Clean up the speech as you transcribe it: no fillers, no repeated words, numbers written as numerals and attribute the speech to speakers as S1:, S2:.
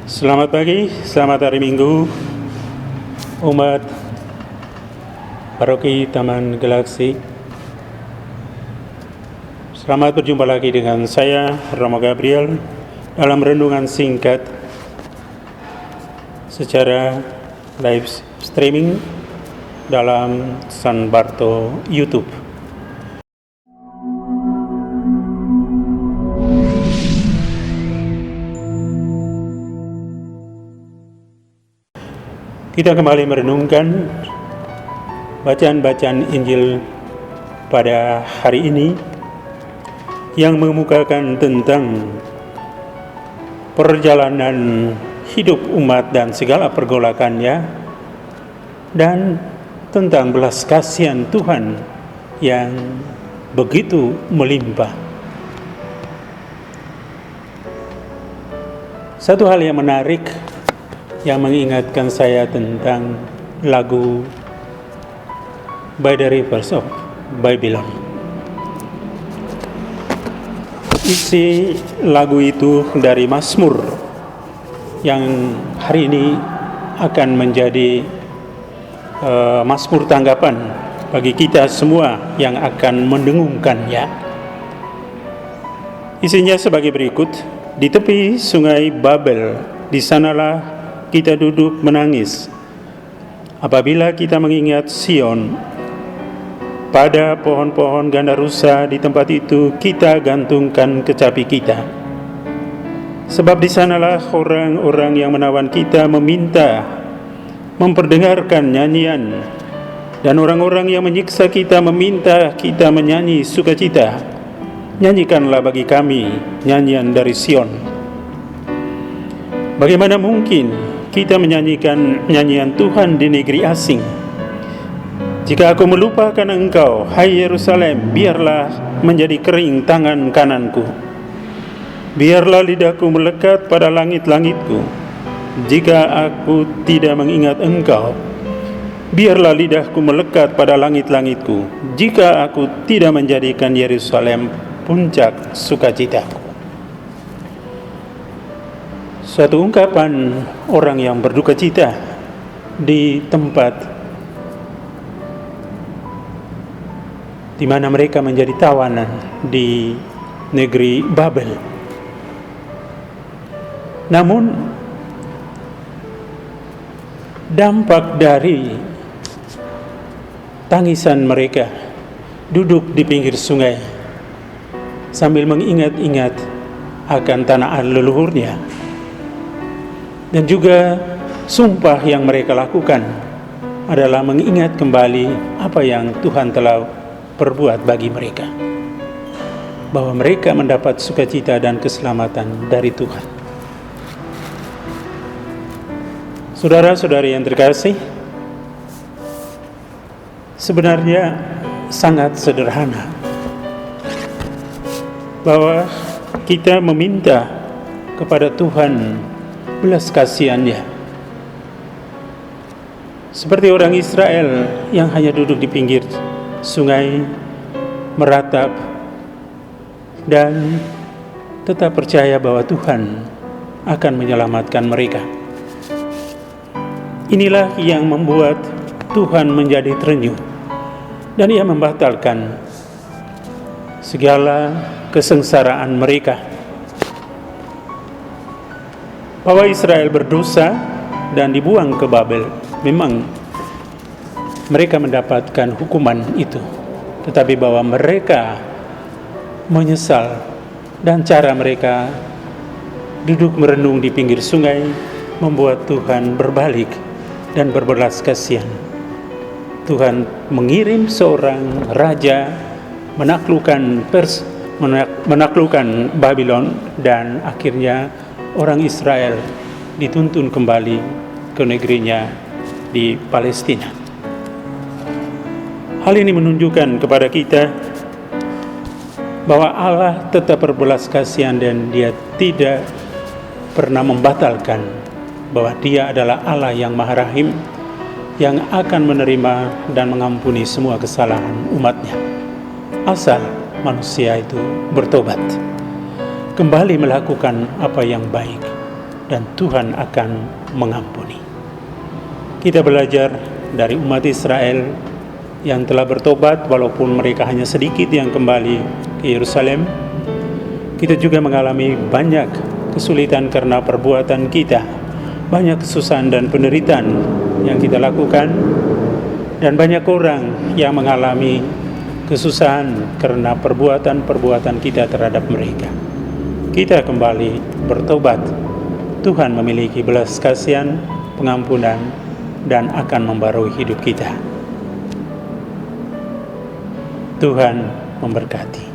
S1: Selamat pagi, selamat hari Minggu, umat Paroki Taman Galaksi. Selamat berjumpa lagi dengan saya, Romo Gabriel, dalam renungan singkat secara live streaming dalam San Barto YouTube. Kita kembali merenungkan bacaan-bacaan Injil pada hari ini yang mengemukakan tentang perjalanan hidup umat dan segala pergolakannya, dan tentang belas kasihan Tuhan yang begitu melimpah. Satu hal yang menarik yang mengingatkan saya tentang lagu By the Rivers of Babylon. Isi lagu itu dari Mazmur yang hari ini akan menjadi Mazmur tanggapan bagi kita semua yang akan mendengungkannya. Isinya sebagai berikut: di tepi sungai Babel, di sanalah kita duduk menangis apabila kita mengingat Sion. Pada pohon-pohon gandarusa di tempat itu kita gantungkan kecapi kita. Sebab di sanalah orang-orang yang menawan kita meminta memperdengarkan nyanyian, dan orang-orang yang menyiksa kita meminta kita menyanyi sukacita. Nyanyikanlah bagi kami nyanyian dari Sion. Bagaimana mungkin kita menyanyikan nyanyian Tuhan di negeri asing? Jika aku melupakan engkau, hai Yerusalem, biarlah menjadi kering tangan kananku. Biarlah lidahku melekat pada langit-langitku. Jika aku tidak mengingat engkau, biarlah lidahku melekat pada langit-langitku. Jika aku tidak menjadikan Yerusalem puncak sukacitaku. Suatu ungkapan orang yang berduka cita di tempat di mana mereka menjadi tawanan di negeri Babel. Namun dampak dari tangisan mereka duduk di pinggir sungai sambil mengingat-ingat akan tanah leluhurnya, dan juga sumpah yang mereka lakukan adalah mengingat kembali apa yang Tuhan telah perbuat bagi mereka, bahwa mereka mendapat sukacita dan keselamatan dari Tuhan. Saudara-saudari yang terkasih, sebenarnya sangat sederhana bahwa kita meminta kepada Tuhan belas kasihannya, seperti orang Israel yang hanya duduk di pinggir sungai, meratap dan tetap percaya bahwa Tuhan akan menyelamatkan mereka. Inilah yang membuat Tuhan menjadi terenyuh, dan Ia membatalkan segala kesengsaraan mereka. Bahwa Israel berdosa dan dibuang ke Babel, memang mereka mendapatkan hukuman itu, tetapi bahwa mereka menyesal, dan cara mereka duduk merenung di pinggir sungai membuat Tuhan berbalik dan berbelas kasihan. Tuhan mengirim seorang raja menaklukkan Babylon, dan akhirnya orang Israel dituntun kembali ke negerinya di Palestina. Hal ini menunjukkan kepada kita bahwa Allah tetap berbelas kasihan, dan Dia tidak pernah membatalkan bahwa Dia adalah Allah yang Maha Rahim, yang akan menerima dan mengampuni semua kesalahan umatnya, asal manusia itu bertobat, kembali melakukan apa yang baik, dan Tuhan akan mengampuni. Kita belajar dari umat Israel yang telah bertobat walaupun mereka hanya sedikit yang kembali ke Yerusalem. Kita juga mengalami banyak kesulitan karena perbuatan kita, banyak kesusahan dan penderitaan yang kita lakukan, dan banyak orang yang mengalami kesusahan karena perbuatan-perbuatan kita terhadap mereka. Kita kembali bertobat. Tuhan memiliki belas kasihan, pengampunan, dan akan membarui hidup kita. Tuhan memberkati.